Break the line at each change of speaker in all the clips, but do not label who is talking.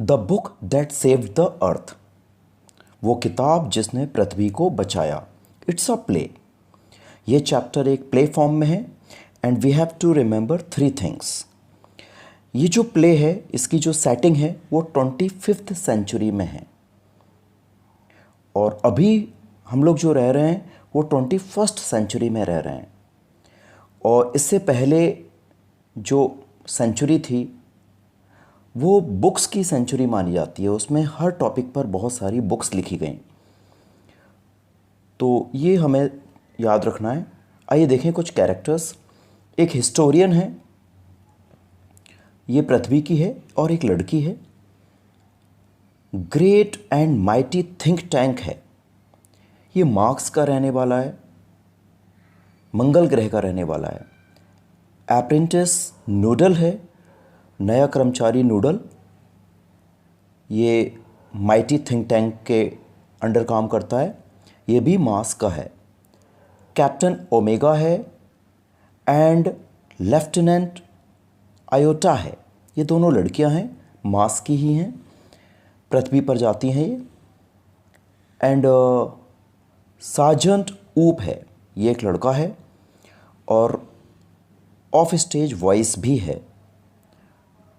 The book that saved the earth, वो किताब जिसने पृथ्वी को बचाया। It's a play. ये चैप्टर एक प्ले फॉर्म में है and we have to remember three things. ये जो प्ले है इसकी जो सेटिंग है वो 25th सेंचुरी में है और अभी हम लोग जो रह रहे हैं वो 21st सेंचुरी में रह रहे हैं। और इससे पहले जो सेंचुरी थी वो बुक्स की सेंचुरी मानी जाती है, उसमें हर टॉपिक पर बहुत सारी बुक्स लिखी गई। तो ये हमें याद रखना है। आइए देखें कुछ कैरेक्टर्स। एक हिस्टोरियन है, ये पृथ्वी की है और एक लड़की है। Great and mighty think tank है, ये मार्स का रहने वाला है, मंगल ग्रह का रहने वाला है। अप्रेंटिस नूडल है, नया कर्मचारी नूडल, ये माइटी थिंक टैंक के अंडर काम करता है, ये भी मार्स का है। कैप्टन ओमेगा है एंड लेफ्टिनेंट आयोटा है, ये दोनों लड़कियां हैं, मार्स की ही हैं, पृथ्वी पर जाती हैं ये। एंड सार्जेंट ऊप है, ये एक लड़का है और ऑफ स्टेज वॉइस भी है,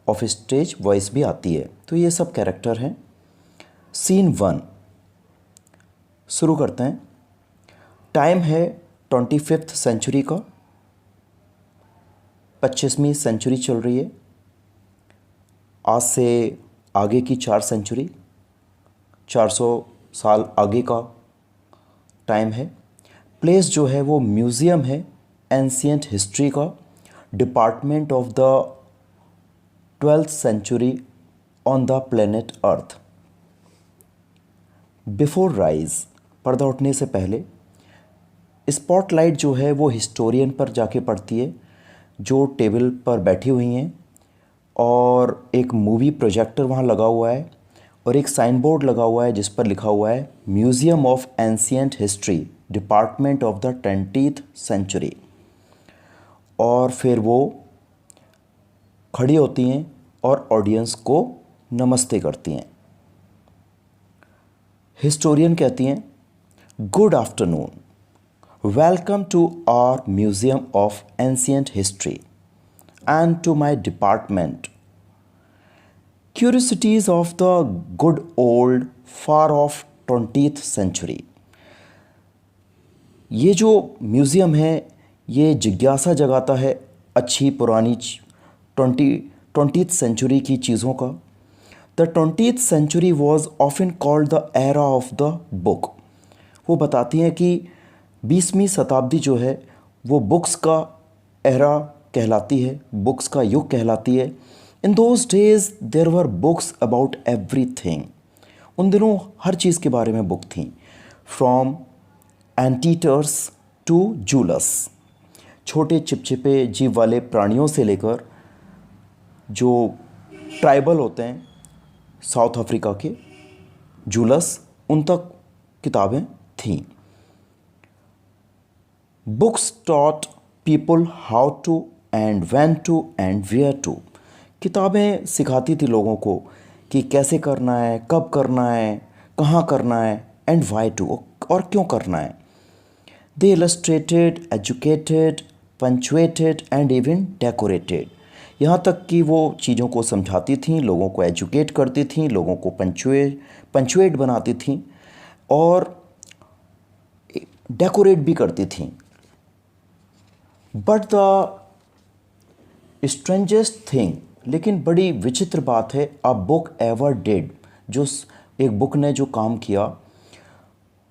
ऑफ स्टेज वॉइस भी आती है। तो ये सब कैरेक्टर हैं। सीन 1 शुरू करते हैं। टाइम है 25th सेंचुरी का, 25वीं सेंचुरी चल रही है। आज से आगे की 4 सेंचुरी, 400 साल आगे का टाइम है। प्लेस जो है वो म्यूज़ियम है एंशिएंट हिस्ट्री का, department of the 12th century on the planet earth. Before rise, पर्दा उठने से पहले, स्पॉटलाइट जो है वो हिस्टोरियन पर जाके पड़ती है जो टेबल पर बैठी हुई हैं, और एक मूवी प्रोजेक्टर वहाँ लगा हुआ है और एक साइन बोर्ड लगा हुआ है जिस पर लिखा हुआ है museum of ancient history, department of the 20th century. और फिर वो खड़ी होती हैं और ऑडियंस को नमस्ते करती हैं। हिस्टोरियन कहती हैं, good afternoon, welcome to our museum of ancient history and to my department, curiosities of the good old far off 20th century. ये जो म्यूज़ियम है ये जिज्ञासा जगाता है अच्छी पुरानी 20th सेंचुरी की चीज़ों का। The 20th century was often called the era of the book. वो बताती हैं कि 20वीं शताब्दी जो है वो बुक्स का एरा कहलाती है, बुक्स का युग कहलाती है। In those days there were books about everything. उन दिनों हर चीज़ के बारे में बुक थी, फ्रॉम एंटीटर्स टू जूलस, छोटे चिपचिपे जीव वाले प्राणियों से लेकर जो ट्राइबल होते हैं साउथ अफ्रीका के, जूलस, उन तक किताबें थीं। Books taught people how to and when to and where to. किताबें सिखाती थी लोगों को कि कैसे करना है, कब करना है, कहाँ करना है, एंड वाई टू, और क्यों करना है। They illustrated, educated, punctuated and even decorated. यहाँ तक कि वो चीज़ों को समझाती थीं, लोगों को एजुकेट करती थीं, लोगों को पंचुएट बनाती थीं और डेकोरेट भी करती थीं। बट द स्ट्रेंजेस्ट थिंग, लेकिन बड़ी विचित्र बात है, अ बुक एवर डिड, जो एक बुक ने जो काम किया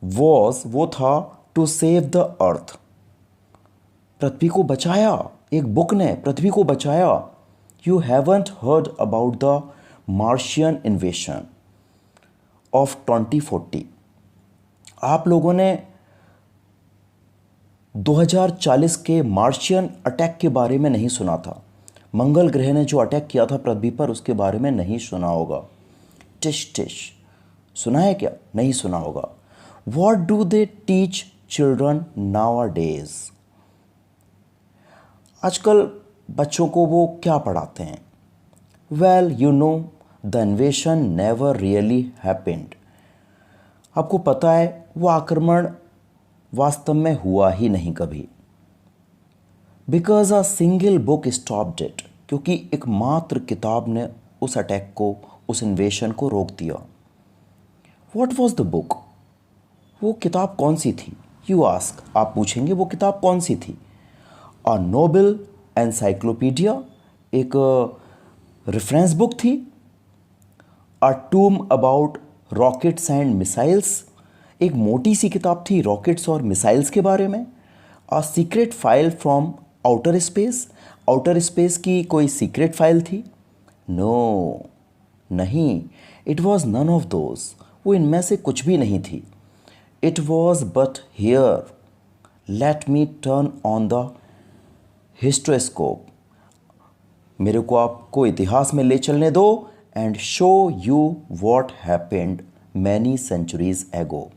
वो था टू सेव द अर्थ, पृथ्वी को बचाया। एक बुक ने पृथ्वी को बचाया। You haven't heard about the Martian इन्वेशन of 2040। आप लोगों ने 2040 के मार्शियन अटैक के बारे में नहीं सुना था। मंगल ग्रह ने जो अटैक किया था पृथ्वी पर, उसके बारे में नहीं सुना होगा। टिश टिश, सुना है क्या? नहीं सुना होगा। What do they teach children now days? आजकल बच्चों को वो क्या पढ़ाते हैं? Well you know the इन्वेशन never really happened. आपको पता है वो आक्रमण वास्तव में हुआ ही नहीं कभी। Because a single book stopped it, क्योंकि एक मात्र किताब ने उस अटैक को, उस इन्वेशन को रोक दिया। What was the book? वो किताब कौन सी थी? यू आस्क, आप पूछेंगे वो किताब कौन सी थी? अ नोबल एनसाइक्लोपीडिया, एक रेफरेंस बुक थी? अ टूम अबाउट रॉकेट्स एंड मिसाइल्स, एक मोटी सी किताब थी रॉकेट्स और मिसाइल्स के बारे में? A secret file from outer space, outer space की कोई सीक्रेट फाइल थी? नो, नहीं, it was none of those, वो इनमें से कुछ भी नहीं थी। It was but here, let me turn on the histroscope, मेरे को आपको इतिहास में ले चलने दो, and show you what happened many centuries ago,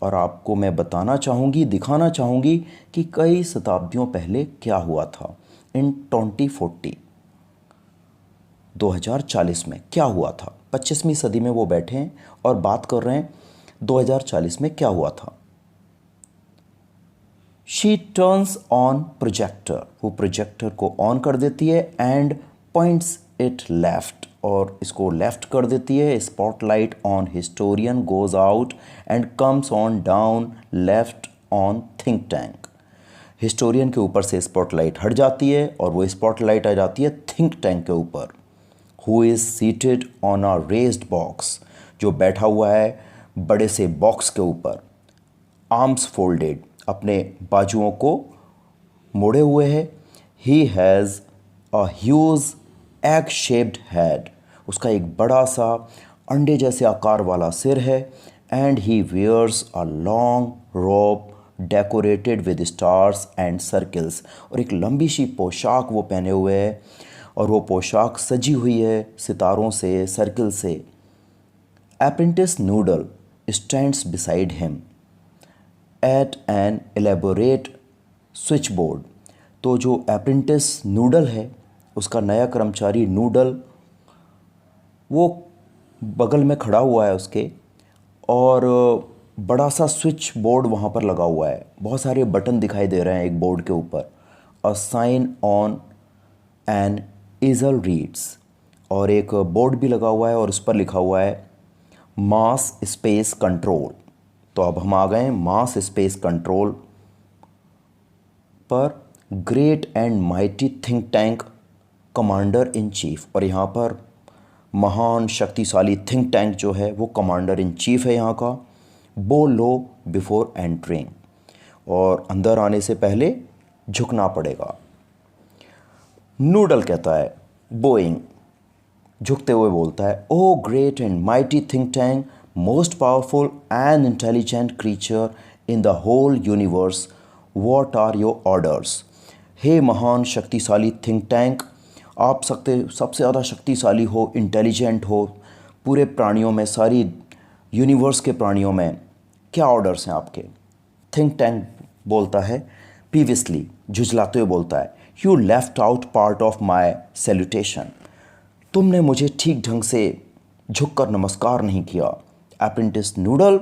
और आपको मैं बताना चाहूँगी, दिखाना चाहूँगी कि कई शताब्दियों पहले क्या हुआ था। इन 2040 में क्या हुआ था। 25वीं सदी में वो बैठे हैं और बात कर रहे हैं 2040 में क्या हुआ था। शी टर्न्स ऑन प्रोजेक्टर, वो प्रोजेक्टर को ऑन कर देती है, एंड पॉइंट्स इट लेफ्ट, और इसको लेफ्ट कर देती है। Spotlight on historian goes out and comes on down left on think tank. Historian के ऊपर से स्पॉटलाइट हट जाती है और वो स्पॉटलाइट आ जाती है थिंक टैंक के ऊपर। Who is seated on a raised box, जो बैठा हुआ है बड़े से बॉक्स के ऊपर, आर्म्स फोल्डेड, अपने बाजुओं को मोड़े हुए है। He has a huge egg shaped head, उसका एक बड़ा सा अंडे जैसे आकार वाला सिर है। And he wears a long robe decorated with stars and circles, और एक लंबी सी पोशाक वो पहने हुए है, और वो पोशाक सजी हुई है सितारों से, सर्कल से। Apprentice Noodle stands beside him at an elaborate switch board, तो जो एप्रेंटिस नूडल है, उसका नया कर्मचारी नूडल, वो बगल में खड़ा हुआ है उसके, और बड़ा सा स्विच बोर्ड वहाँ पर लगा हुआ है। बहुत सारे बटन दिखाई दे रहे हैं एक बोर्ड के ऊपर। A sign on an easel reads, और एक बोर्ड भी लगा हुआ है और उस पर लिखा हुआ है मास स्पेस कंट्रोल। तो अब हम आ गए मास स्पेस कंट्रोल पर। Great and mighty think tank commander in chief, और यहाँ पर महान शक्तिशाली थिंक टैंक जो है वो कमांडर इन चीफ है यहाँ का। बो लो बिफोर एंटरिंग, और अंदर आने से पहले झुकना पड़ेगा। नूडल कहता है, बोइंग झुकते हुए बोलता है, O great and mighty think tank, most powerful and intelligent creature in the whole universe, what are your orders. हे महान शक्तिशाली थिंक टैंक, आप सबसे ज़्यादा शक्तिशाली हो, इंटेलिजेंट हो पूरे प्राणियों में, सारी यूनिवर्स के प्राणियों में, क्या ऑर्डर्स हैं आपके? थिंक टैंक बोलता है प्रीवियसली, झुझलाते हुए बोलता है, you left out part of my salutation, तुमने मुझे ठीक ढंग से झुककर नमस्कार नहीं किया। Apprentice Noodle,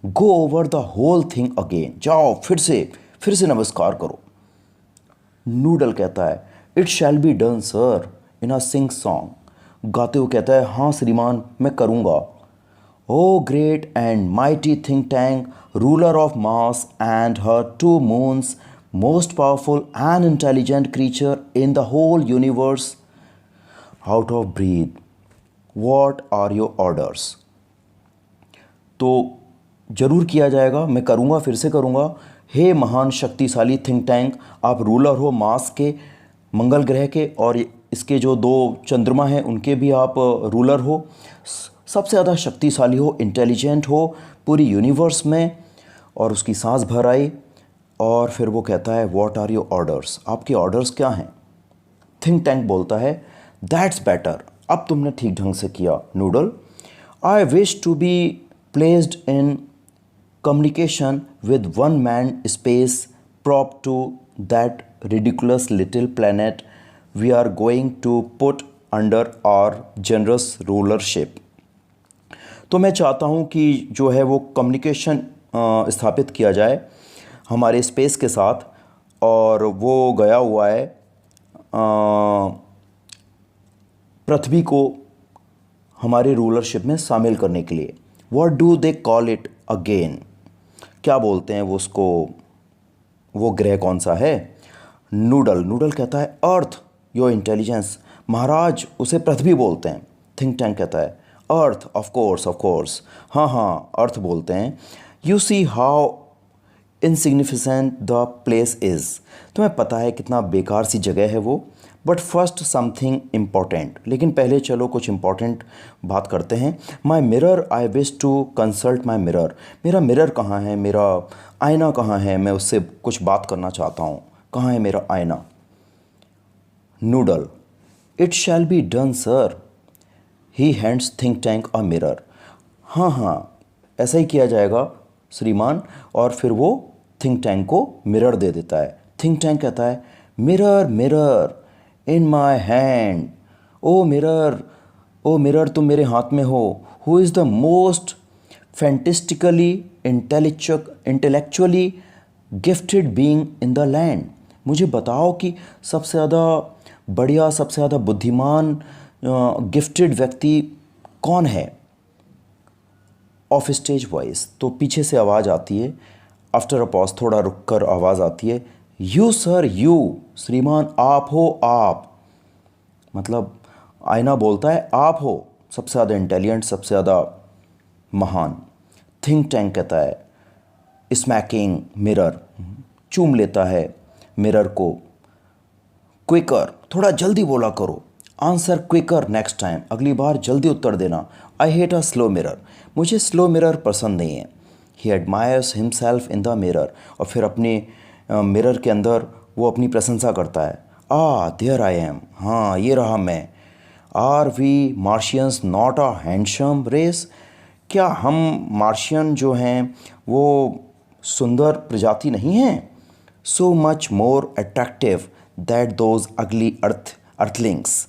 go over the whole thing again, जाओ फिर से नमस्कार करो। नूडल कहता है, it shall be done sir, in a singsong, गाते हुए कहता है, हाँ श्रीमान मैं करूँगा। O great and mighty think tank, ruler of Mars and her two moons, most powerful and intelligent creature in the whole universe, out of breath, what are your orders. तो जरूर किया जाएगा, मैं करूँगा, फिर से करूँगा। हे महान शक्तिशाली थिंक टैंक, आप रूलर हो मार्स के, मंगल ग्रह के, और इसके जो 2 चंद्रमा हैं उनके भी आप रूलर हो, सबसे ज़्यादा शक्तिशाली हो, इंटेलिजेंट हो पूरी यूनिवर्स में। और उसकी सांस भर आई, और फिर वो कहता है, व्हाट आर योर ऑर्डर्स, आपके ऑर्डर्स क्या हैं? थिंक टैंक बोलता है, दैट्स बेटर, अब तुमने ठीक ढंग से किया Noodle. I wish to be placed in communication with one man space prop to that ridiculous little planet we are going to put under our generous rulership. तो मैं चाहता हूँ कि जो है वो कम्युनिकेशन स्थापित किया जाए हमारे स्पेस के साथ, और वो गया हुआ है पृथ्वी को हमारे रूलरशिप में शामिल करने के लिए। What do they call it again, क्या बोलते हैं वो उसको, वो ग्रह कौन सा है? नूडल। नूडल कहता है अर्थ योर इंटेलिजेंस, महाराज उसे पृथ्वी बोलते हैं। थिंक टैंक कहता है अर्थ, ऑफ कोर्स, हाँ हाँ अर्थ बोलते हैं। You see how insignificant the place is, तुम्हें पता है कितना बेकार सी जगह है वो। बट फर्स्ट समथिंग इम्पॉर्टेंट, लेकिन पहले चलो कुछ इम्पॉर्टेंट बात करते हैं। My mirror, I wish to consult my mirror, मेरा मिरर कहाँ है, मेरा आईना कहाँ है, मैं उससे कुछ बात करना चाहता हूँ, कहाँ है मेरा आईना? Noodle, it shall be done sir, he hands think tank a mirror, हाँ हाँ ऐसा ही किया जाएगा श्रीमान, और फिर वो थिंक टैंक को मिरर दे देता है। थिंक टैंक कहता है mirror mirror in my hand, O mirror तुम मेरे हाथ में हो। Who is the most fantastically intellectually gifted being in the land, मुझे बताओ कि सबसे ज़्यादा बढ़िया, सबसे ज़्यादा बुद्धिमान गिफ्टेड व्यक्ति कौन है? ऑफ स्टेज वॉइस, तो पीछे से आवाज़ आती है, आफ्टर अ पॉज थोड़ा रुक कर आवाज़ आती है, यू सर यू, श्रीमान आप हो आप, मतलब आईना बोलता है आप हो सबसे ज़्यादा इंटेलिजेंट, सबसे ज़्यादा महान। थिंक टैंक कहता है स्मैकिंग मिरर, चूम लेता है मिरर को, क्विकर थोड़ा जल्दी बोला करो, आंसर क्विकर नेक्स्ट टाइम, अगली बार जल्दी उत्तर देना। I hate a slow mirror, मुझे स्लो मिरर पसंद नहीं है। He admires himself in the mirror, और फिर अपने मिरर के अंदर वो अपनी प्रशंसा करता है। देयर आई एम, हाँ ये रहा मैं। Are we Martians not a handsome race, क्या हम मार्शियन जो हैं वो सुंदर प्रजाति नहीं हैं? So much more attractive that those ugly earthlings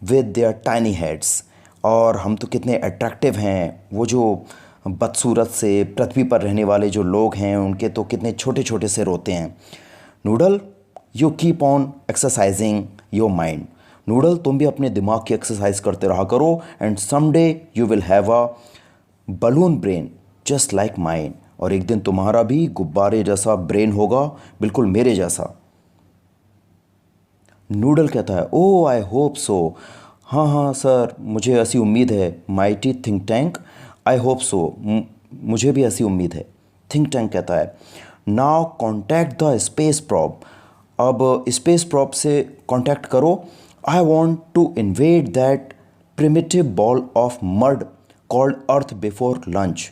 with their tiny heads, और हम तो कितने अट्रैक्टिव हैं, वो जो बदसूरत से पृथ्वी पर रहने वाले जो लोग हैं उनके तो कितने छोटे छोटे से रोते हैं। Noodle, you keep on exercising your mind, noodle तुम भी अपने दिमाग की एक्सरसाइज करते रहा करो, and someday you will have a balloon brain just like mine, और एक दिन तुम्हारा भी गुब्बारे जैसा ब्रेन होगा, बिल्कुल मेरे जैसा। नूडल कहता है ओ आई होप सो, हाँ हाँ सर मुझे ऐसी उम्मीद है। Mighty think tank, I hope so, मुझे भी ऐसी उम्मीद है। थिंक टैंक कहता है now contact the space probe, अब स्पेस प्रॉब से कॉन्टैक्ट करो। I want to invade that primitive ball of mud called earth before lunch,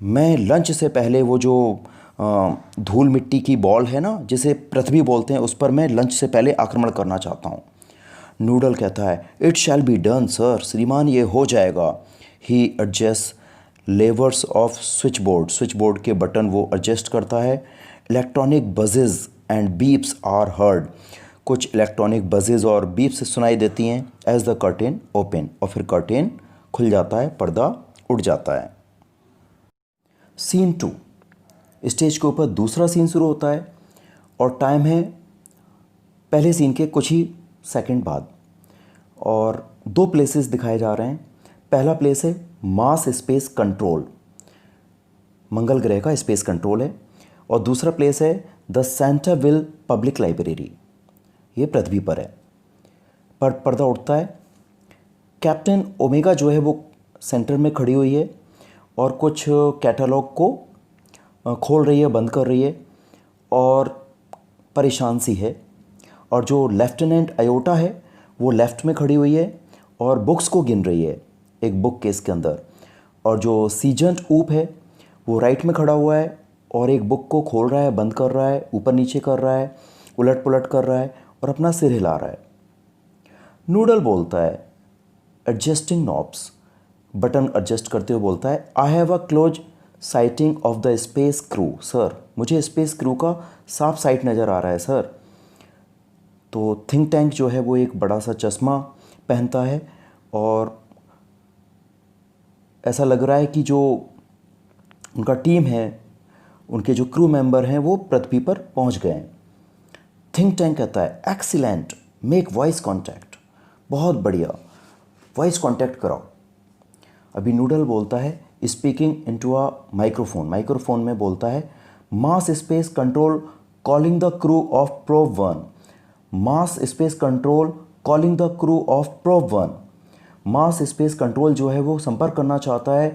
मैं लंच से पहले वो जो धूल मिट्टी की बॉल है ना जिसे पृथ्वी बोलते हैं, उस पर मैं लंच से पहले आक्रमण करना चाहता हूँ। नूडल कहता है it shall be done sir, श्रीमान ये हो जाएगा। He adjusts levers of switchboard, switchboard के बटन वो एडजस्ट करता है। Electronic buzzes and beeps are heard, कुछ इलेक्ट्रॉनिक बजेज और बीप्स सुनाई देती हैं। एज द कर्टेन ओपन, और फिर कर्टेन खुल जाता है, पर्दा उड़ जाता है। सीन 2, स्टेज के ऊपर दूसरा सीन शुरू होता है, और टाइम है पहले सीन के कुछ ही सेकंड बाद, और दो प्लेसेस दिखाए जा रहे हैं। पहला प्लेस है मार्स स्पेस कंट्रोल, मंगल ग्रह का स्पेस कंट्रोल है, और दूसरा प्लेस है द सेंटरविल पब्लिक लाइब्रेरी, ये पृथ्वी पर है। पर पर्दा उठता है, कैप्टन ओमेगा जो है वो सेंटर में खड़ी हुई है और कुछ कैटलॉग को खोल रही है, बंद कर रही है, और परेशान सी है। और जो लेफ्टिनेंट अयोटा है वो लेफ़्ट में खड़ी हुई है और बुक्स को गिन रही है एक बुक केस के अंदर, और जो सीजेंट ऊप है वो राइट में खड़ा हुआ है और एक बुक को खोल रहा है, बंद कर रहा है, ऊपर नीचे कर रहा है, उलट पुलट कर रहा है और अपना सिर हिला रहा है। नूडल बोलता है एडजस्टिंग नॉब्स, बटन एडजस्ट करते हुए बोलता है I have a close sighting of the space crew sir, मुझे स्पेस क्रू का साफ साइट नज़र आ रहा है सर। तो थिंक टैंक जो है वो एक बड़ा सा चश्मा पहनता है और ऐसा लग रहा है कि जो उनका टीम है, उनके जो क्रू मेंबर हैं वो पृथ्वी पर पहुंच गए हैं। थिंक टैंक कहता है एक्सीलेंट, मेक वॉइस कांटेक्ट, बहुत बढ़िया, वॉइस कांटेक्ट कराओ। अभी नूडल बोलता है speaking into a microphone, microphone में बोलता है Mars space control calling the crew of probe 1, Mars space control calling the crew of probe 1। Mars space control जो है वो संपर्क करना चाहता है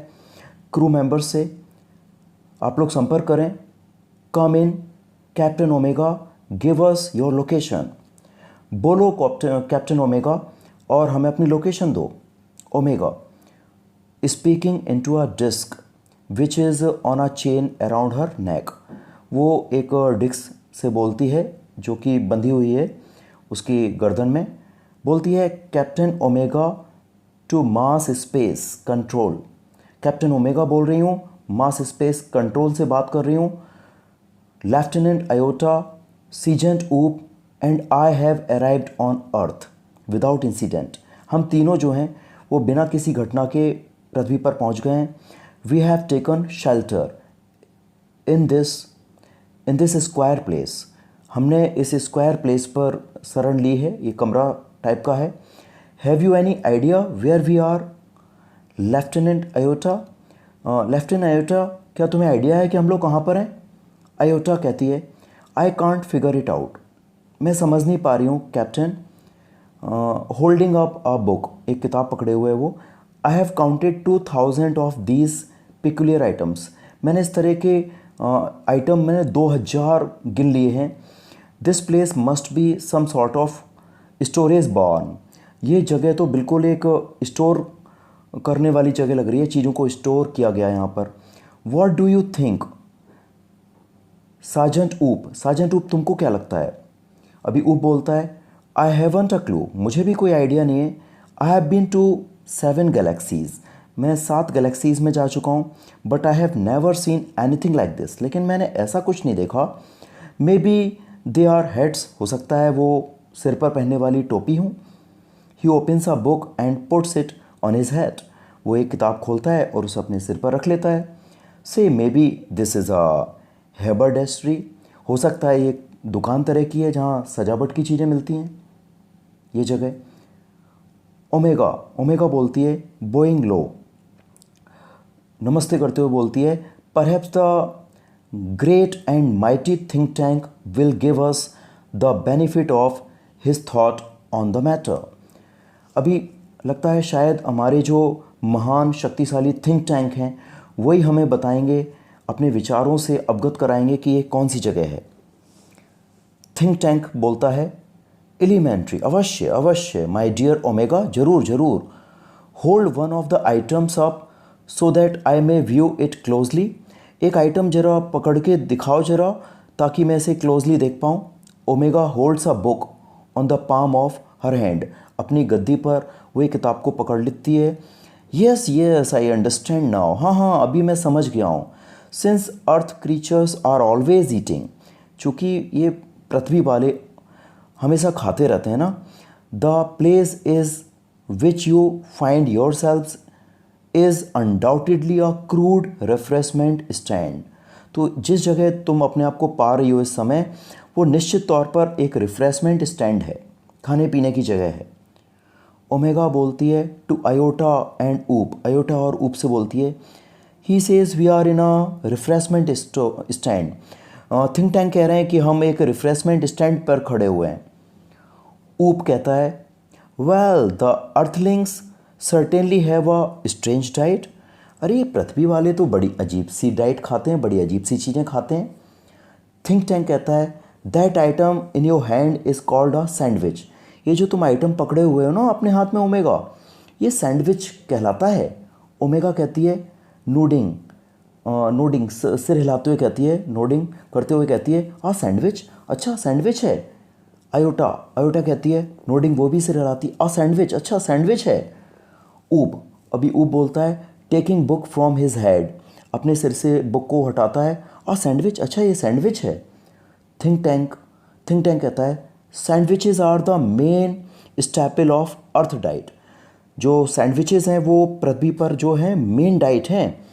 क्रू मेंबर्स से। आप लोग संपर्क करें। Come in captain Omega, give us your location. बोलो कैप्टन ओमेगा और हमें अपनी लोकेशन दो। Omega speaking into a disc which is on a chain around her neck, वो एक डिस्क से बोलती है जो कि बंधी हुई है उसकी गर्दन में। बोलती है Captain Omega to Mars space control. Captain Omega बोल रही हूँ, मास स्पेस कंट्रोल से बात कर रही हूँ। लेफ्टिनेंट आयोटा, सीजेंट ऊप and I have arrived on earth without incident. हम तीनों जो हैं वो बिना किसी घटना के पृथ्वी पर पहुंच गए हैं। We have taken shelter in this square place. हमने इस स्क्वायर प्लेस पर शरण ली है, ये कमरा टाइप का है। Have you any idea where we are Lieutenant Iota? Lieutenant Iota, क्या तुम्हें आइडिया है कि हम लोग कहाँ पर हैं? आयोटा कहती है I can't figure it out, मैं समझ नहीं पा रही हूँ captain. Holding up a book, एक किताब पकड़े हुए वो। I have counted 2000 of these peculiar items, मैंने इस तरह के आइटम मैंने 2000 गिन लिए हैं। This place must be some sort of storage barn, ये जगह तो बिल्कुल एक स्टोर करने वाली जगह लग रही है, चीज़ों को स्टोर किया गया है यहाँ पर। What do you think sergeant ऊप? सार्जेंट ऊप, तुमको क्या लगता है? अभी ऊप बोलता है आई हैवंट अ क्लू, मुझे भी कोई आइडिया नहीं है। I have been to 7 galaxies, मैं 7 गैलेक्सीज में जा चुका हूँ। But I have never seen anything like this, लेकिन मैंने ऐसा कुछ नहीं देखा। Maybe they are heads, हो सकता है वो सिर पर पहनने वाली टोपी हूँ। He opens a book and puts it on his head, वो एक किताब खोलता है और उसे अपने सिर पर रख लेता है। Say maybe this is a haberdashery, हो सकता है ये दुकान तरह की है जहाँ सजावट की चीज़ें मिलती हैं ये जगह। ओमेगा, ओमेगा बोलती है बोइंग लो, नमस्ते करते हुए बोलती है perhaps the great and mighty think tank will give us the benefit of his thought on the matter. अभी लगता है शायद हमारे जो महान शक्तिशाली थिंक टैंक हैं वही हमें बताएंगे, अपने विचारों से अवगत कराएंगे कि ये कौन सी जगह है। थिंक टैंक बोलता है एलिमेंट्री, अवश्य अवश्य माय डियर ओमेगा, जरूर जरूर। Hold one of the items up so that I may view it closely, एक आइटम जरा पकड़ के दिखाओ जरा ताकि मैं इसे क्लोजली देख पाऊँ। Omega holds a book on the palm of her hand, अपनी गद्दी पर वो एक किताब को पकड़ लेती है। Yes yes I understand now, हाँ हाँ अभी मैं समझ गया हूँ। Since earth creatures are always eating, चूँकि ये पृथ्वी वाले हमेशा खाते रहते हैं ना। The place is which you find yourselves is undoubtedly a crude refreshment stand, तो जिस जगह तुम अपने आप को पा रही हो इस समय वो निश्चित तौर पर एक रिफ्रेशमेंट स्टैंड है, खाने पीने की जगह है। ओमेगा बोलती है to Iota and Oop, Iota और ऊप से बोलती है he says we are in a refreshment stand. Think tank कह रहे हैं कि हम एक रिफ्रेशमेंट स्टैंड पर खड़े हुए हैं। ऊप कहता है well the Earthlings certainly have a strange diet, अरे ये पृथ्वी वाले तो बड़ी अजीब सी डाइट खाते हैं, बड़ी अजीब सी चीज़ें खाते हैं। थिंक टैंक कहता है that item in your hand is called a sandwich, ये जो तुम आइटम पकड़े हुए हो ना अपने हाथ में ओमेगा, ये सैंडविच कहलाता है। ओमेगा कहती है नोडिंग, नोडिंग सिर हिलाते हुए कहती है, नोडिंग करते हुए कहती है हाँ सैंडविच, अच्छा सैंडविच है। आयोटा, आयोटा कहती है नोडिंग, वो भी सिर हिलाती, आ सैंडविच, अच्छा सैंडविच है। ऊब, अभी ऊब बोलता है taking book from his head, अपने सिर से बुक को हटाता है, आ सैंडविच, अच्छा ये सैंडविच है। थिंक टैंक कहता है sandwiches are the main staple of earth diet. जो सैंडविचेस हैं वो पृथ्वी पर जो है मेन डाइट हैं।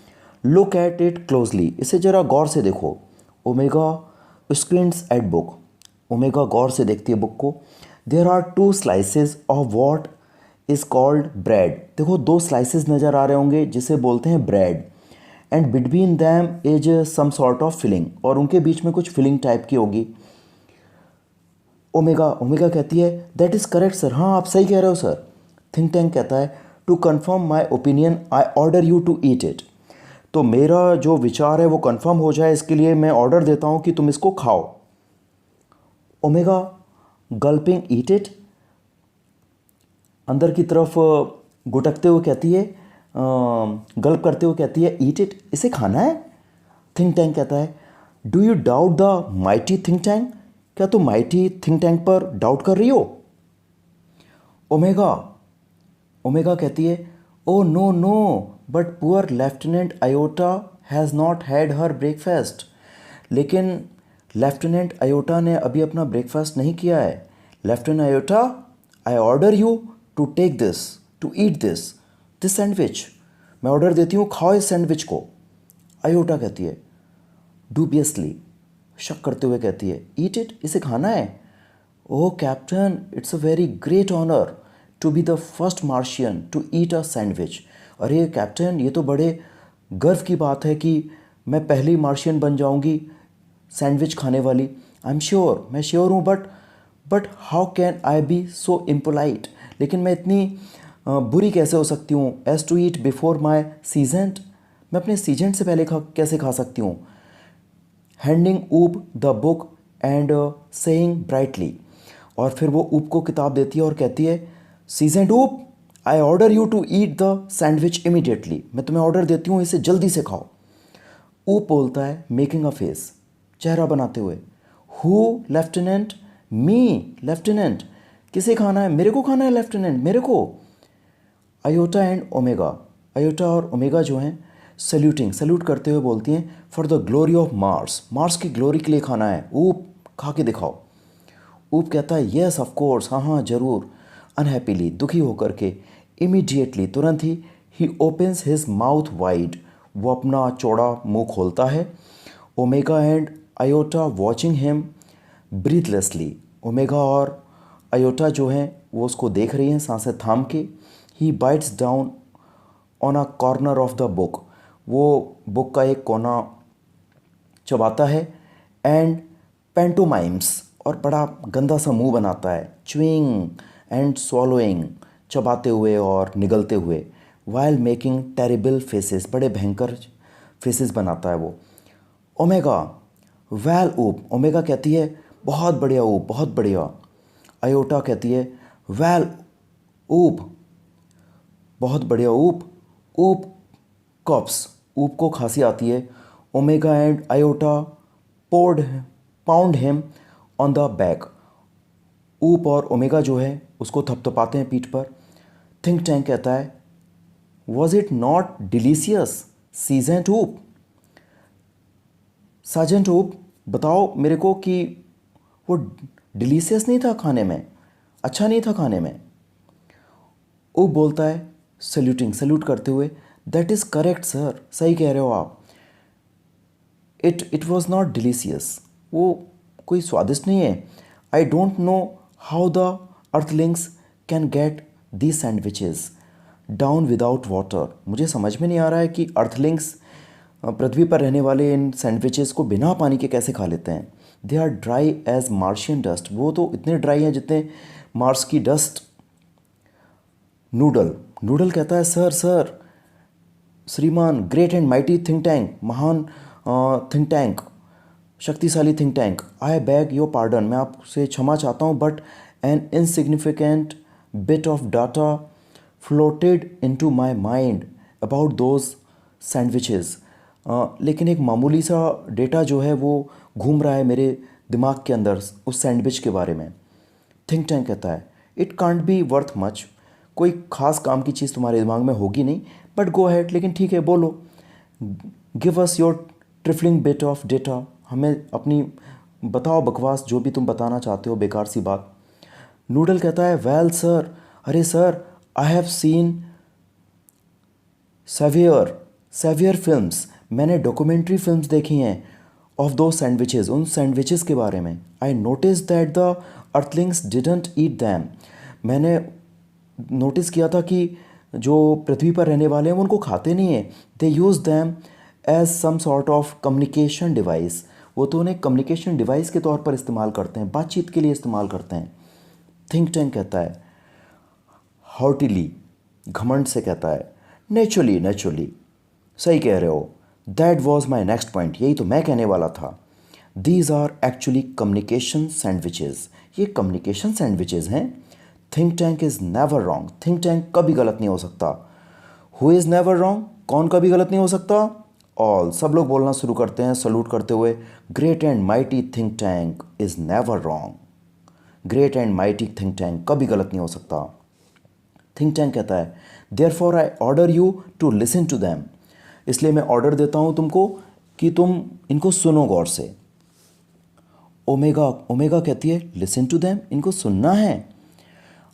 लुक एट इट क्लोजली, इसे ज़रा गौर से देखो। Omega squints at book, Omega गौर से देखती है बुक को। There are two slices of what is called bread. देखो दो स्लाइसेस नज़र आ रहे होंगे जिसे बोलते हैं bread. And between them is some sort of filling, और उनके बीच में कुछ फिलिंग टाइप की होगी। ओमेगा ओमेगा कहती है दैट इज़ करेक्ट सर, हाँ आप सही कह रहे हो सर। थिंक टैंक कहता है to confirm my opinion I order you to eat it. तो मेरा जो विचार है वो कन्फर्म हो जाए इसके लिए मैं ऑर्डर देता हूँ कि तुम इसको खाओ। ओमेगा गल्पिंग ईट इट, अंदर की तरफ गुटकते हुए कहती है, गल्प करते हुए कहती है ईट इट, इसे खाना है। थिंक टैंक कहता है do you doubt the mighty think tank, क्या तुम माइटी थिंक टैंक पर डाउट कर रही हो। ओमेगा ओमेगा कहती है oh no no but poor Lieutenant Iota has not had her breakfast. लेकिन लेफ्टिनेंट आयोटा ने अभी अपना ब्रेकफास्ट नहीं किया है। Lieutenant Iota I order you to take this, to eat this sandwich. मैं ऑर्डर देती हूँ खाओ इस सैंडविच को। आयोटा कहती है डूबियसली, शक करते हुए कहती है ईट इट, इसे खाना है। Oh captain it's a very great honour to be the first Martian to eat a sandwich. अरे कैप्टन ये तो बड़े गर्व की बात है कि मैं पहली मार्शियन बन जाऊंगी सैंडविच खाने वाली। आई एम श्योर, मैं श्योर हूँ, but how can I be so impolite, लेकिन मैं इतनी बुरी कैसे हो सकती हूँ। As to eat before my sergeant, मैं अपने सीजेंट से पहले कैसे खा सकती हूँ। हैंडिंग ऊब the book and saying brightly, और फिर वो ऊब को किताब देती है और कहती है Sergeant Oop I order you to eat the sandwich immediately, मैं तुम्हें ऑर्डर देती हूँ इसे जल्दी से खाओ। ऊब बोलता है मेकिंग अ फेस, चेहरा बनाते हुए हु लेफ्टिनेंट, मी लेफ्टिनेंट, किसे खाना है, मेरे को खाना है लेफ्टिनेंट, मेरे को। आयोटा एंड ओमेगा, आयोटा और ओमेगा जो हैं सल्यूट करते हुए बोलती हैं for the glory of Mars, Mars की ग्लोरी के लिए खाना है। ऊप खा के दिखाओ। ऊप कहता है येस ऑफ कोर्स, हाँ हाँ ज़रूर। अनहैप्पीली, दुखी होकर के, इमीडिएटली, तुरंत ही ओपन्स हिज माउथ वाइड, वो अपना चौड़ा मुंह खोलता है। Omega and Iota watching him breathlessly, Omega और आयोटा जो हैं वो उसको देख रही हैं सांसें थाम के। He bites down on a corner of the book, वो बुक का एक कोना चबाता है। एंड पेंटोमाइम्स, और बड़ा गंदा सा मुंह बनाता है। च्विंग एंड swallowing, चबाते हुए और निगलते हुए। वाइल मेकिंग टेरिबल फेसेस, बड़े भयंकर फेसेस बनाता है वो। ओमेगा वेल ऊप, ओमेगा कहती है बहुत बढ़िया ऊप, बहुत बढ़िया। आयोटा कहती है वेल ऊप, बहुत बढ़िया ऊप। ऊप कॉप्स, ऊप को खांसी आती है। Omega and Iota poured pound him on the back, Oop और ओमेगा जो है उसको थपथपाते हैं पीठ पर। थिंक टैंक कहता है वॉज इट नॉट डिलीशियस सीजेंट ऊप, सार्जेंट ऊप बताओ मेरे को कि वो डिलीशियस नहीं था खाने में, अच्छा नहीं था खाने में। ऊप बोलता है सल्यूट करते हुए दैट इज़ करेक्ट सर, सही कह रहे हो आप। इट वॉज नॉट डिलीशियस, वो कोई स्वादिष्ट नहीं है। I don't know how the Earthlings can get the sandwiches down without water, मुझे समझ में नहीं आ रहा है कि अर्थलिंग्स पृथ्वी पर रहने वाले इन सैंडविचेस को बिना पानी के कैसे खा लेते हैं। They are dry as Martian dust, वो तो इतने ड्राई हैं जितने मार्स की डस्ट। नूडल कहता है सर श्रीमान, great and mighty think tank, महान थिंक टैंक, शक्तिशाली think tank, I bag your pardon, मैं आपसे क्षमा चाहता हूँ, but N insignificant bit of data floated into my mind about those sandwiches. लेकिन एक मामूली सा डेटा जो है वो घूम रहा है मेरे दिमाग के अंदर उस सैंडविच के बारे में। थिंक टैंक कहता है it can't be worth much, कोई ख़ास काम की चीज़ तुम्हारे दिमाग में होगी नहीं, बट गो हैड, लेकिन ठीक है बोलो। Give us your trifling bit of data, हमें अपनी बताओ बकवास जो भी तुम बताना चाहते हो, बेकार सी बात। नूडल कहता है वेल सर, अरे sir I have seen saviour saviour films, मैंने डॉक्यूमेंट्री फिल्म्स देखी हैं ऑफ दो सैंडविचेस, उन सैंडविचेस के बारे में। I notice that the earthlings didn't eat them, मैंने नोटिस किया था कि जो पृथ्वी पर रहने वाले हैं वो उनको खाते नहीं हैं। They use them as some sort of communication device, वो तो उन्हें कम्युनिकेशन डिवाइस के तौर पर इस्तेमाल करते हैं, बातचीत के लिए इस्तेमाल करते हैं। थिंक टैंक कहता है हार्टिली, घमंड से कहता है नेचुरली नेचुरली, सही कह रहे हो, that was my next point, यही तो मैं कहने वाला था। These are actually communication sandwiches, ये कम्युनिकेशन सैंडविचेज़ हैं। Think tank is never wrong, think tank कभी गलत नहीं हो सकता। हु इज़ नेवर रॉन्ग, कौन कभी गलत नहीं हो सकता? ऑल, सब लोग बोलना शुरू करते हैं सलूट करते हुए, great and mighty think tank is never wrong, great and mighty think tank कभी गलत नहीं हो सकता। थिंक टैंक कहता है therefore I order you to listen to them, इसलिए मैं ऑर्डर देता हूँ तुमको कि तुम इनको सुनो गौर से। ओमेगा, ओमेगा कहती है लिसन टू दैम, इनको सुनना है।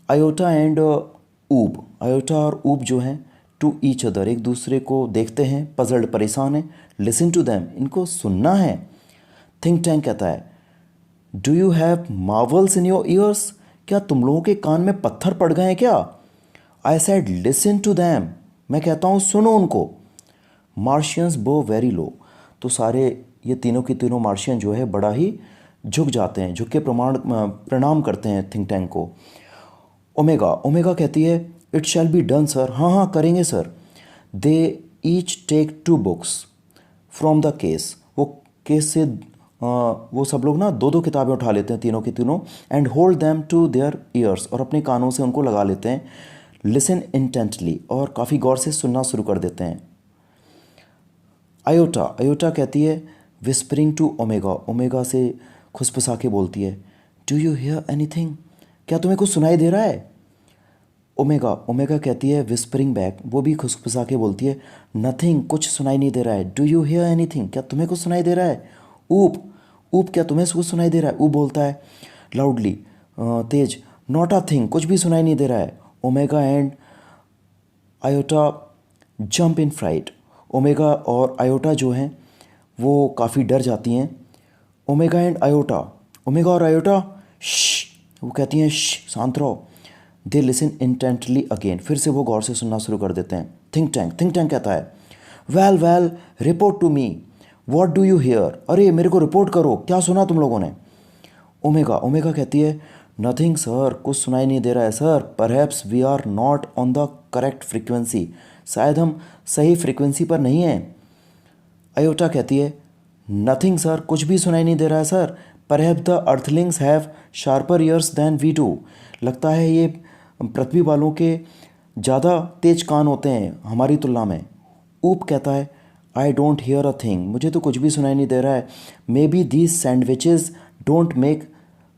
आयोटा एंड ऊब, आयोटा और ऊब जो हैं टू ईच अदर, एक दूसरे को देखते हैं, पजल्ड परेशान है। लिसन टू दैम, इनको सुनना है। थिंक टैंक कहता है do you have Marvels in your ears, क्या तुम लोगों के कान में पत्थर पड़ गए हैं क्या? I said listen to them, मैं कहता हूँ सुनो उनको। मार्शियंस बो वेरी लो, तो सारे ये तीनों के तीनों मार्शियन जो है बड़ा ही झुक जाते हैं, झुक के प्रणाम करते हैं थिंक टैंक को। ओमेगा, ओमेगा कहती है it shall be done sir, हाँ हाँ करेंगे sir. They each take 2 books from the case, वो केस से वो सब लोग ना 2 2 किताबें उठा लेते हैं तीनों के तीनों, and hold them to their ears, और अपने कानों से उनको लगा लेते हैं। लिसन इंटेंटली, और काफ़ी गौर से सुनना शुरू कर देते हैं। आयोटा, आयोटा कहती है विस्परिंग टू ओमेगा, ओमेगा से खुसफुसा के बोलती है डू यू हियर एनीथिंग, क्या तुम्हें कुछ सुनाई दे रहा है? ओमेगा, ओमेगा कहती है विस्परिंग बैक, वो भी खुसफुसा के बोलती है नथिंग, कुछ सुनाई नहीं दे रहा है। डू यू हियर एनीथिंग, क्या तुम्हें कुछ सुनाई दे रहा है? ऊप, ऊप क्या तुम्हें कुछ सुनाई दे रहा है? ऊप बोलता है लाउडली, तेज, नॉट अ थिंग, कुछ भी सुनाई नहीं दे रहा है। Omega and Iota jump in fright, Omega और आयोटा जो हैं वो काफ़ी डर जाती हैं। ओमेगा एंड आयोटा, ओमेगा और आयोटा श्श, वो कहती हैं श्श, शांत रहो। दे लिसन इंटेंटली अगेन, फिर से वो गौर से सुनना शुरू कर देते हैं। थिंक टैंक, थिंक टैंक कहता है well well report to me, what do you hear, अरे मेरे को रिपोर्ट करो, क्या सुना तुम लोगों ने? ओमेगा, ओमेगा कहती है नथिंग सर, कुछ सुनाई नहीं दे रहा है sir, perhaps we are not on the correct frequency, शायद हम सही फ्रीक्वेंसी पर नहीं हैं। आयोटा कहती है नथिंग सर, कुछ भी सुनाई नहीं दे रहा है sir, perhaps the earthlings have sharper ears than we do, लगता है ये पृथ्वी वालों के ज़्यादा तेज कान होते हैं हमारी तुलना में। ऊप कहता है I don't hear a thing, मुझे तो कुछ भी सुनाई नहीं दे रहा है। May be these sandwiches don't make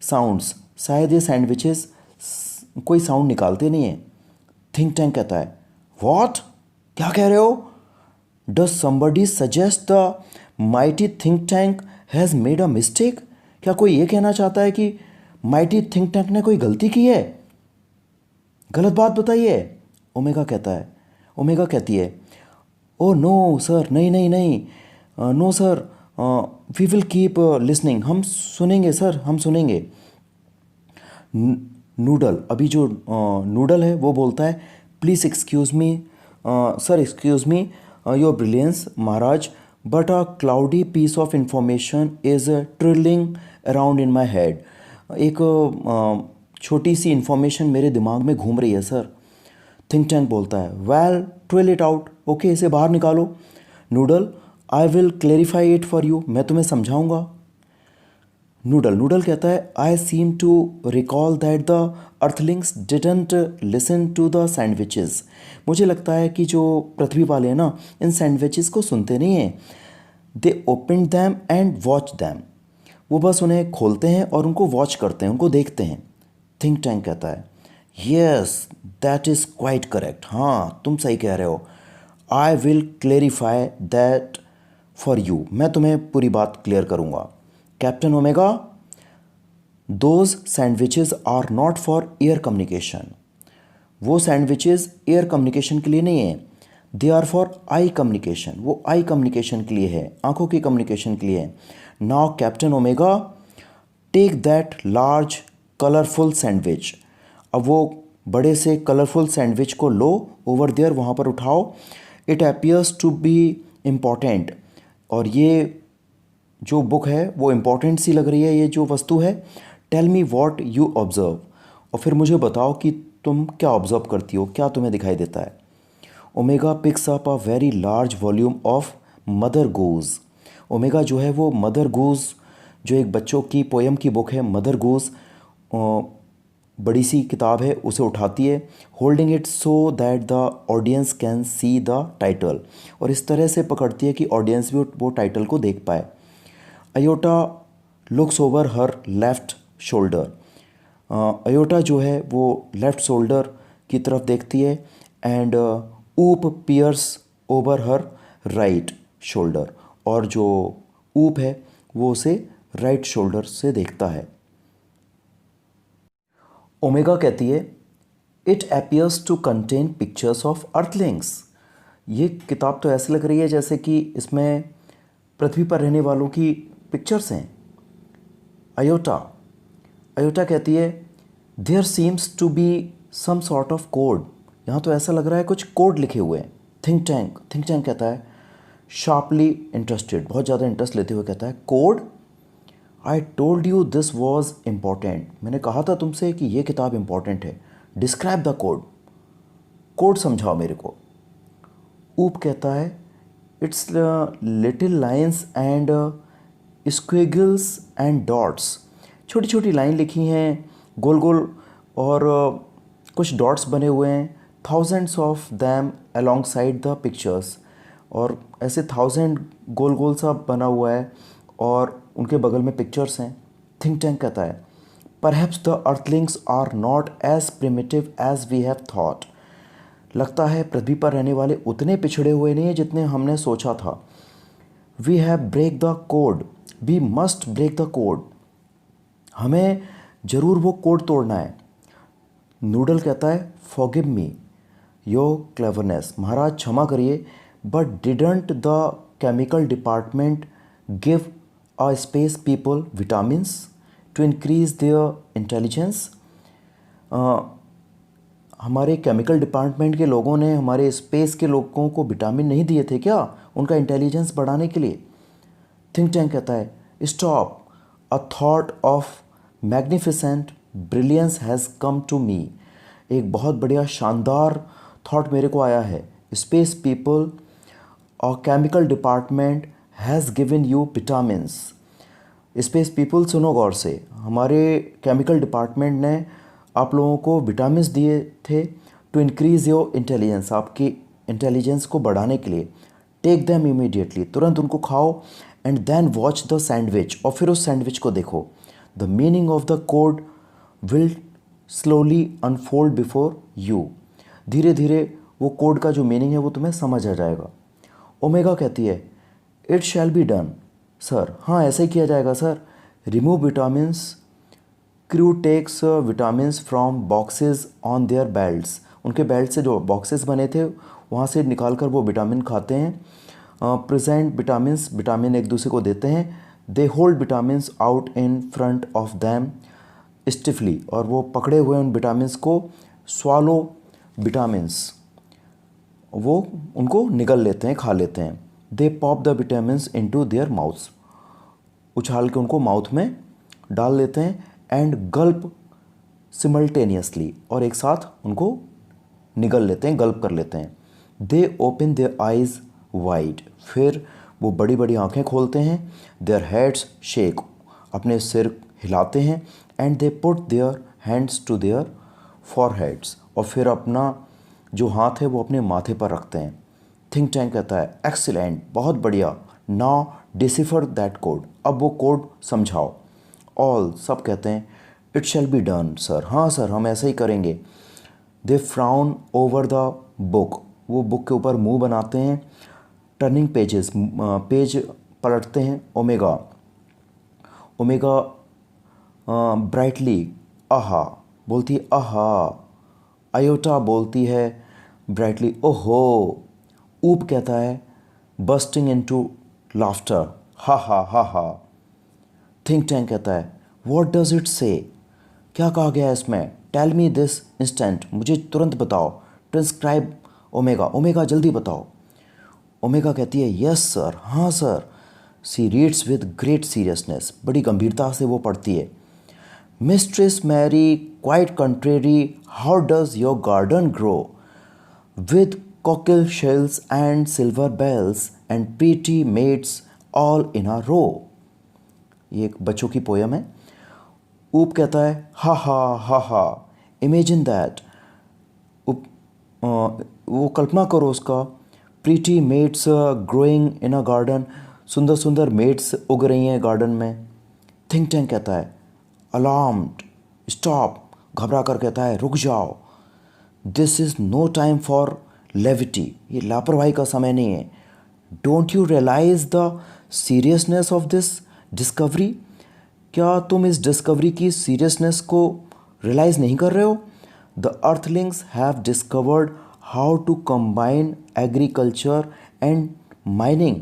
sounds, शायद ये सैंडविचेस कोई साउंड निकालते नहीं हैं। थिंक टैंक कहता है व्हाट, क्या कह रहे हो? Does somebody suggest the mighty think tank has made a mistake, क्या कोई ये कहना चाहता है कि माइटी थिंक टैंक ने कोई गलती की है, गलत बात बताइए? ओमेगा कहता है, ओमेगा कहती है ओ नो सर, नहीं नहीं नहीं, no sir, we will keep listening, हम सुनेंगे सर, हम सुनेंगे। नूडल, अभी जो नूडल है वो बोलता है please excuse me sir, excuse me your brilliance महाराज, but a cloudy piece of information is trilling around in my head, एक छोटी सी इंफॉर्मेशन मेरे दिमाग में घूम रही है सर। थिंक टैंक बोलता है well trill it out, okay इसे बाहर निकालो। Noodle I will clarify it for you, मैं तुम्हें समझाऊंगा। नूडल, नूडल कहता है I seem to recall that the earthlings didn't listen to the sandwiches, मुझे लगता है कि जो पृथ्वी वाले हैं ना इन सैंडविचेस को सुनते नहीं हैं। दे open them and watch them, वो बस उन्हें खोलते हैं और उनको वॉच करते हैं, उनको देखते हैं। थिंक टैंक कहता है yes that is quite correct, हाँ तुम सही कह रहे हो। I will clarify that for you, मैं तुम्हें पूरी बात क्लियर करूँगा। Captain Omega, those sandwiches are not for air communication. वो सैंडविचेस एयर कम्युनिकेशन के लिए नहीं है। They are for eye communication, वो आई कम्युनिकेशन के लिए है, आंखों की कम्युनिकेशन के लिए है। Now Captain Omega take that large colourful sandwich. अब वो बड़े से कलरफुल सैंडविच को लो, ओवर देयर, वहाँ पर उठाओ। It appears to be important, और ये जो बुक है वो इम्पॉर्टेंट सी लग रही है, ये जो वस्तु है। Tell me what you observe, और फिर मुझे बताओ कि तुम क्या ऑब्ज़र्व करती हो, क्या तुम्हें दिखाई देता है। Omega picks up a very large volume of mother goose. Omega जो है वो मदर गूज, जो एक बच्चों की पोएम की बुक है मदर गूज, बड़ी सी किताब है, उसे उठाती है। Holding it so that the audience can see the title, और इस तरह से पकड़ती है कि ऑडियंस भी वो टाइटल को देख पाए। Iota looks over her left shoulder. Iota जो है वो लेफ्ट शोल्डर की तरफ देखती है। And Oop peers over her right shoulder, और जो ऊप है वो उसे राइट शोल्डर से देखता है। ओमेगा कहती है it appears to contain pictures of earthlings. ये किताब तो ऐसी लग रही है जैसे कि इसमें पृथ्वी पर रहने वालों की पिक्चर्स हैं। अयोटा अयोटा कहती है there seems to be some sort of code. यहाँ तो ऐसा लग रहा है कुछ कोड लिखे हुए हैं। थिंक टैंक कहता है शार्पली इंटरेस्टेड, बहुत ज़्यादा इंटरेस्ट लेते हुए कहता है code. I told you this was important, मैंने कहा था तुमसे कि ये किताब इम्पॉर्टेंट है। डिस्क्राइब द कोड, कोड समझाओ मेरे को। ऊप कहता है it's little lines and squiggles and dots. छोटी छोटी लाइन लिखी हैं, गोल गोल, और कुछ डॉट्स बने हुए हैं। Thousands of them along side the pictures, और ऐसे 1000 गोल गोल सा बना हुआ है और उनके बगल में पिक्चर्स हैं। थिंक टैंक कहता है perhaps the earthlings are not as primitive as we have thought. लगता है पृथ्वी पर रहने वाले उतने पिछड़े हुए नहीं हैं जितने हमने सोचा था। We have break the code, we must break the code. हमें ज़रूर वो कोड तोड़ना है। नूडल कहता है फॉरगिव मी योर क्लेवरनेस, महाराज क्षमा करिए, but didn't the chemical department give a space people vitamins to increase their intelligence. हमारे केमिकल डिपार्टमेंट के लोगों ने हमारे स्पेस के लोगों को विटामिन नहीं दिए थे क्या, उनका इंटेलिजेंस बढ़ाने के लिए। थिंक टैंक कहता है stop, a thought of magnificent brilliance has come to me. एक बहुत बढ़िया शानदार थॉट मेरे को आया है। स्पेस पीपल और chemical department has given you vitamins. Space people सुनो गौर से, हमारे केमिकल डिपार्टमेंट ने आप लोगों को विटामिन्स दिए थे टू इंक्रीज़ योर इंटेलिजेंस, आपकी इंटेलिजेंस को बढ़ाने के लिए। टेक दैम इमीडिएटली, तुरंत उनको खाओ। And then watch the sandwich, और फिर उस सैंडविच को देखो। The meaning of the code will slowly unfold before you. धीरे धीरे वो कोड का जो मीनिंग है वो तुम्हें समझ आ जाएगा। ओमेगा कहती है it shall be done sir, हाँ ऐसे ही किया जाएगा sir. Remove vitamins, crew takes vitamins from boxes on their belts. उनके बेल्ट से जो बॉक्सेस बने थे वहाँ से निकाल कर वो विटामिन खाते हैं। प्रेजेंट विटामिन्स, विटामिन एक दूसरे को देते हैं। They hold vitamins out in front of them stiffly, और वो पकड़े हुए उन विटामिन्स को स्वालो विटामिन्स, वो उनको निगल लेते हैं, खा लेते हैं। They pop the vitamins into their mouths, उछाल के उनको माउथ में डाल लेते हैं। एंड गल्प सिमल्टेनियसली, और एक साथ उनको निगल लेते हैं, गल्प कर लेते हैं। दे ओपन देयर आइज़ वाइड, फिर वो बड़ी बड़ी आँखें खोलते हैं। देयर हेड्स शेक, अपने सिर हिलाते हैं। And they put their hands to their foreheads, और फिर अपना जो हाथ है वो अपने माथे पर रखते हैं। थिंक टैंक कहता है एक्सीलेंट, बहुत बढ़िया। नाउ डिसिफर दैट कोड, अब वो कोड समझाओ। ऑल, सब कहते हैं it shall be done sir, हाँ सर हम ऐसा ही करेंगे। दे फ्राउन ओवर द बुक, वो बुक के ऊपर मुंह बनाते हैं। टर्निंग पेजेस, पेज पलटते हैं। ओमेगा ब्राइटली, आहा बोलती है आहा। आयोटा बोलती है ब्राइटली ओहो। ऊप कहता है बस्टिंग इनटू लाफ्टर, हा हा हा हा। थिंक टैंक कहता है व्हाट डज इट से, क्या कहा गया है इसमें। टेल मी दिस इंस्टेंट, मुझे तुरंत बताओ। ट्रांसक्राइब ओमेगा, ओमेगा जल्दी बताओ। ओमेगा कहती है यस सर, हाँ sir. She reads with great seriousness, बड़ी गंभीरता से वो पढ़ती है। Mistress Mary quite contrary, how does your garden grow with cockle shells and silver bells and pretty maids all in a row. ये एक बच्चों की पोयम है। ऊप कहता है हा हा हा हा, इमेजिन दैट। वो कल्पना करो उसका। Pretty maids growing in a garden, सुंदर सुंदर मेड्स उग रही हैं गार्डन में। थिंक टैंक कहता है अलार्म्ड, स्टॉप, घबरा कर कहता है रुक जाओ। This is no time for levity, ये लापरवाही का समय नहीं है। Don't you realise the seriousness of this discovery, क्या तुम इस डिस्कवरी की सीरियसनेस को रियलाइज़ नहीं कर रहे हो। The earthlings have discovered how to combine agriculture and mining.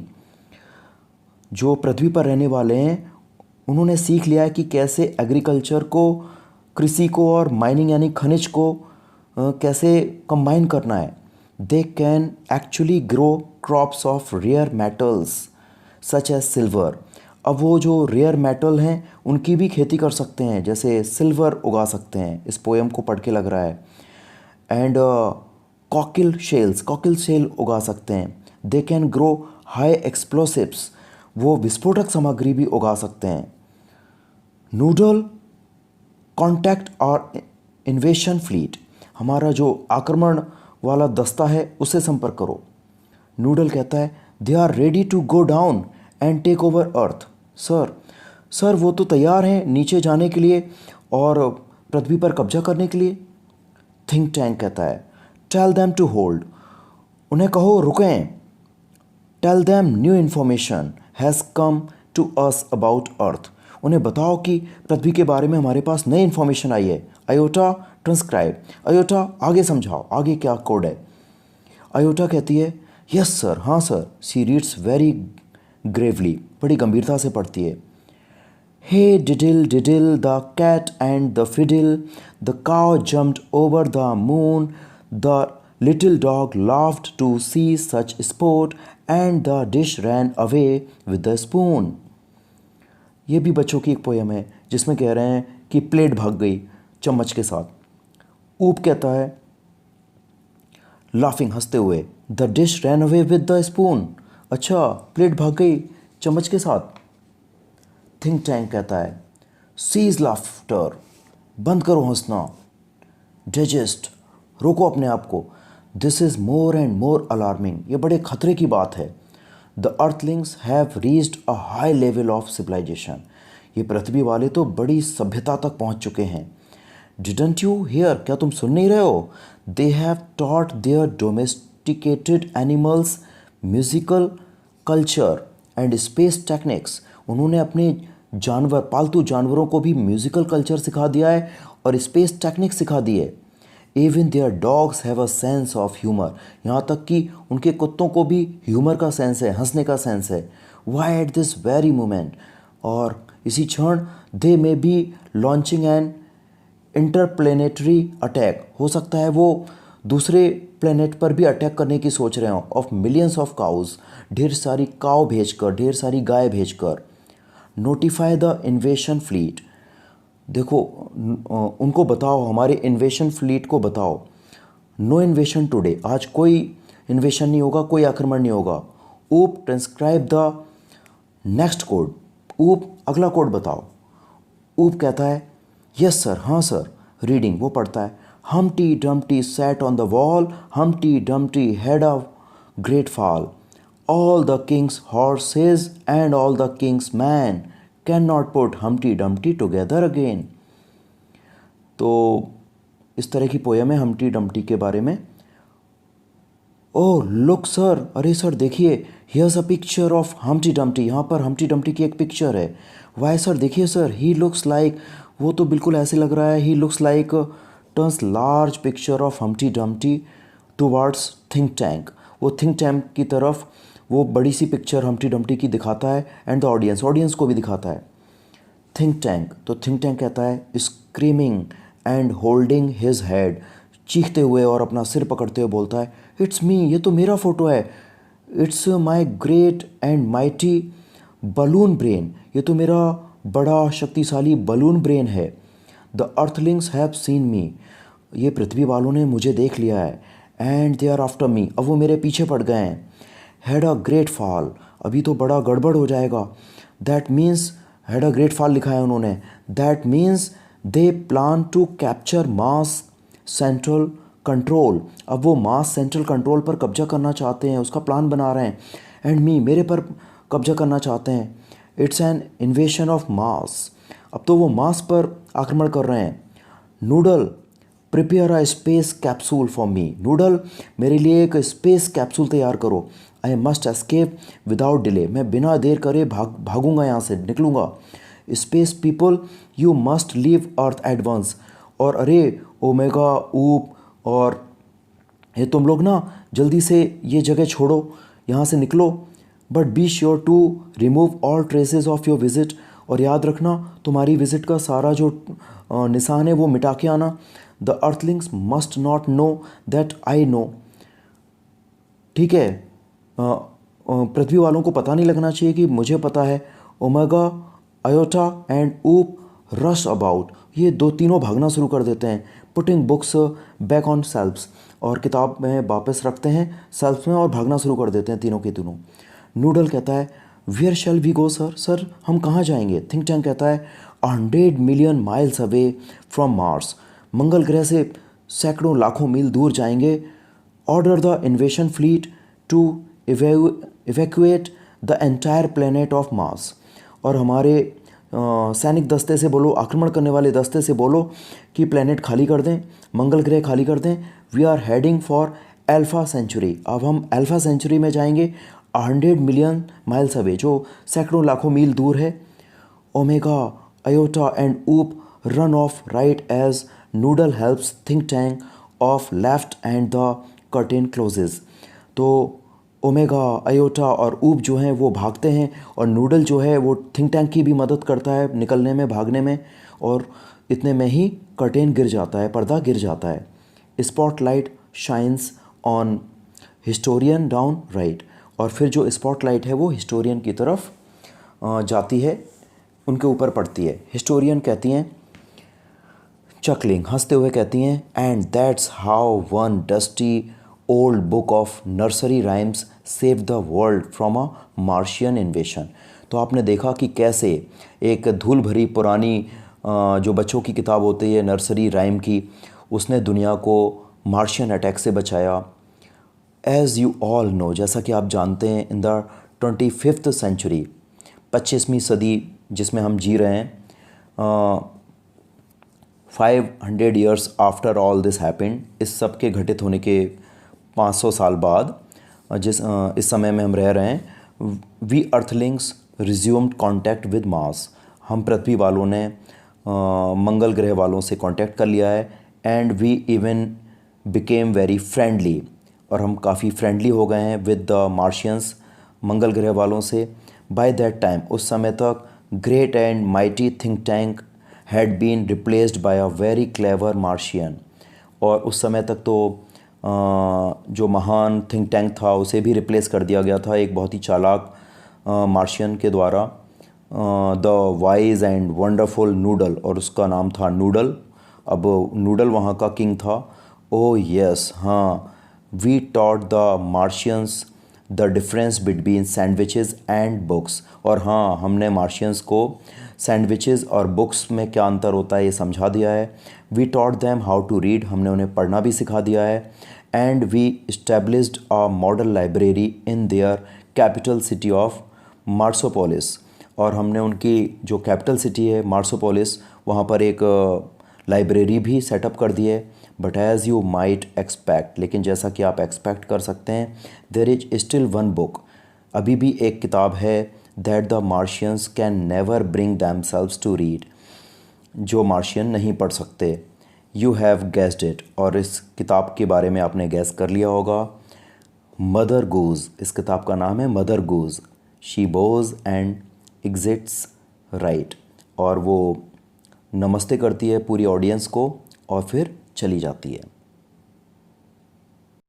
जो पृथ्वी पर रहने वाले हैं उन्होंने सीख लिया है कि कैसे एग्रीकल्चर को, कृषि को और माइनिंग यानी खनिज को कैसे कंबाइन करना है। They can actually grow crops of rare metals such as silver. अब वो जो रेयर मेटल हैं उनकी भी खेती कर सकते हैं, जैसे सिल्वर उगा सकते हैं। इस पोएम को पढ़ के लग रहा है। एंड कॉकिल शेल्स, कॉकिल शेल उगा सकते हैं। They can grow high explosives, वो विस्फोटक सामग्री भी उगा सकते हैं। नूडल कॉन्टैक्ट और इन्वेशन फ्लीट, हमारा जो आक्रमण वाला दस्ता है उससे संपर्क करो। नूडल कहता है they are ready to go down and take over Earth. Sir वो तो तैयार हैं नीचे जाने के लिए और पृथ्वी पर कब्जा करने के लिए। थिंक टैंक कहता है टेल देम टू होल्ड, उन्हें कहो रुकें। Tell them new information has come to us about earth, उन्हें बताओ कि पृथ्वी के बारे में हमारे पास नई इन्फॉर्मेशन आई है। अयोटा ट्रांसक्राइब, अयोटा आगे समझाओ, आगे क्या कोड है। अयोटा कहती है यस सर, हाँ sir. She reads very gravely, बड़ी गंभीरता से पढ़ती है। Hey diddle diddle the cat and the fiddle, the cow jumped over the moon, the little dog laughed to see such sport and the dish ran away with the spoon. ये भी बच्चों की एक पोयम है जिसमें कह रहे हैं कि प्लेट भाग गई चम्मच के साथ। ऊप कहता है लाफिंग, हंसते हुए, the dish ran away with the spoon, अच्छा प्लेट भाग गई चम्मच के साथ। थिंक टैंक कहता है सीज लाफ्टर, बंद करो हंसना। डाइजेस्ट, रोको अपने आप को। This is more and more alarming, ये बड़े खतरे की बात है। The earthlings have reached a high level of civilisation, ये पृथ्वी वाले तो बड़ी सभ्यता तक पहुंच चुके हैं। डिडंट यू हियर, क्या तुम सुन नहीं रहे हो। They have taught their domesticated animals musical culture and space techniques, उन्होंने अपने जानवर, पालतू जानवरों को भी म्यूजिकल कल्चर सिखा दिया है और स्पेस टेक्निक सिखा दी है। Even their dogs have a sense of humour, यहाँ तक कि उनके कुत्तों को भी ह्यूमर का सेंस है, हंसने का सेंस है। Why at this very moment, और इसी क्षण they may be launching an interplanetary attack, हो सकता है वो दूसरे प्लेनेट पर भी अटैक करने की सोच रहे हों। ऑफ मिलियंस ऑफ काउज, ढेर सारी काव भेजकर, ढेर सारी गाय भेजकर। नोटिफाई द इन्वेशन फ्लीट, देखो उनको बताओ, हमारे इन्वेशन फ्लीट को बताओ। नो इन्वेशन टुडे, आज कोई इन्वेशन नहीं होगा, कोई आक्रमण नहीं होगा। ऊप ट्रांसक्राइब द नेक्स्ट कोड, ऊप अगला कोड बताओ। ऊप कहता है यस सर, हाँ सर। रीडिंग, वो पढ़ता है हमटी Dumpty sat on the wall, हमटी Dumpty had a great fall, all the Kings horses and all the Kings man can not put हमटी Dumpty together again. तो इस तरह की पोयम है हमटी डम्टी के बारे में। ओह लुक सर, अरे सर देखिए, here's a picture of Humpty Dumpty, यहाँ पर हमटी डम्टी की एक पिक्चर है। वाई सर, देखिए सर, ही लुक्स लाइक, वो तो बिल्कुल ऐसे लग रहा है, he looks like turns large picture of Humpty Dumpty towards Think Tank. वो थिंक टैंक की तरफ वो बड़ी सी पिक्चर हम्टी डम्टी की दिखाता है, एंड द ऑडियंस को भी दिखाता है। थिंक टैंक, तो थिंक टैंक कहता है screaming and holding his head, चीखते हुए और अपना सिर पकड़ते हुए बोलता है, इट्स मी, ये तो मेरा फ़ोटो है, it's my great and mighty balloon brain, ये तो मेरा बड़ा शक्तिशाली बलून ब्रेन है। The earthlings have seen me, ये पृथ्वी वालों ने मुझे देख लिया है, and they are after me, अब वो मेरे पीछे पड़ गए हैं। हैड अ ग्रेट फॉल, अभी तो बड़ा गड़बड़ हो जाएगा। That means, had a great fall लिखा है उन्होंने, that means they plan to capture Mars central control, अब वो मास सेंट्रल कंट्रोल पर कब्जा करना चाहते हैं, उसका प्लान बना रहे हैं। एंड मी, मेरे पर कब्जा करना चाहते हैं। It's an invasion of Mars, अब तो वो मास पर आक्रमण कर रहे हैं। Noodle, prepare a space capsule for me, Noodle मेरे लिए एक स्पेस कैप्सूल तैयार करो। I must escape without delay, मैं बिना देर करे भागूंगा यहाँ से, निकलूँगा। Space people, you must leave earth at once, और अरे ओमेगा, ऊप और ये तुम लोग ना जल्दी से ये जगह छोड़ो, यहाँ से निकलो। But be sure to remove all traces of your visit, और याद रखना तुम्हारी विजिट का सारा जो निशान है वो मिटा के आना। The Earthlings must not know that I know, ठीक है, पृथ्वी वालों को पता नहीं लगना चाहिए कि मुझे पता है। Omega, Iota and Oop rush about, ये दो तीनों भागना शुरू कर देते हैं। Putting books back on shelves, और किताब में वापस रखते हैं सेल्फ में और भागना शुरू कर देते हैं तीनों के तीनों। नूडल कहता है, where shall we go sir, sir हम कहाँ जाएंगे। थिंक टैंक कहता है, 100 million miles away from Mars, मंगल ग्रह से सैकड़ों लाखों मील दूर जाएंगे। Order the invasion fleet to evacuate the entire planet of Mars, और हमारे सैनिक दस्ते से बोलो, आक्रमण करने वाले दस्ते से बोलो कि प्लेनेट खाली कर दें, मंगल ग्रह खाली कर दें। We are heading for Alpha Century, अब हम अल्फा सेंचुरी में जाएंगे, 100 मिलियन माइल्स अवे, जो सैकड़ों लाखों मील दूर है। Omega, Iota and Oop run off right as Noodle helps Think Tank off left and the curtain closes, तो ओमेगा, आयोटा और ऊप जो हैं वो भागते हैं, और नूडल जो है वो थिंक टैंक की भी मदद करता है निकलने में, भागने में, और इतने में ही कर्टेन गिर जाता है, पर्दा गिर जाता है। Spotlight shines on historian down right, और फिर जो स्पॉटलाइट है वो हिस्टोरियन की तरफ जाती है, उनके ऊपर पड़ती है। हिस्टोरियन कहती हैं, चकलिंग हंसते हुए कहती हैं, and that's how one dusty old book of nursery rhymes save the world from a Martian इन्वेशन। तो आपने देखा कि कैसे एक धूल भरी पुरानी जो बच्चों की किताब होती है नर्सरी राइम की, उसने दुनिया को मार्शियन अटैक से बचाया। एज़ यू ऑल नो, जैसा कि आप जानते हैं, इन द 25th सेंचुरी, 25वीं सदी जिसमें हम जी रहे हैं, 500 years after all this happened, इस सब के घटित होने के 500 साल बाद, इस समय में हम रह रहे हैं, we earthlings resumed contact with Mars, हम पृथ्वी वालों ने मंगल ग्रह वालों से कांटेक्ट कर लिया है। And we even became very friendly, और हम काफ़ी फ्रेंडली हो गए हैं विद द मार्शियंस, मंगल ग्रह वालों से। बाय दैट टाइम, उस समय तक, great and mighty think Tank had been replaced by a very clever Martian, और उस समय तक तो जो महान थिंक टैंक था उसे भी रिप्लेस कर दिया गया था एक बहुत ही चालाक मार्शियन के द्वारा, the wise and wonderful noodle, और उसका नाम था नूडल। अब नूडल वहाँ का किंग था। ओह यस, हाँ, we taught the Martians the difference between sandwiches and books, और हाँ, हमने मार्शियंस को सैंडविचेस और बुक्स में क्या अंतर होता है ये समझा दिया है। We taught them how to read, हमने उन्हें पढ़ना भी सिखा दिया है। And we established a model library in their capital city of Marsopolis, और हमने उनकी जो कैपिटल सिटी है मार्सोपोलिस, वहाँ पर एक लाइब्रेरी भी सेटअप कर दी है। But as you might expect, लेकिन जैसा कि आप एक्सपेक्ट कर सकते हैं, there is still one book, अभी भी एक किताब है, that the Martians can never bring themselves to read, जो मार्शियन नहीं पढ़ सकते। यू हैव गेस्ड इट, और इस किताब के बारे में आपने गैस कर लिया होगा। मदर गूज, इस किताब का नाम है mother goose. She Bhoj and exits right, और वो नमस्ते करती है पूरी ऑडियंस को और फिर चली जाती है।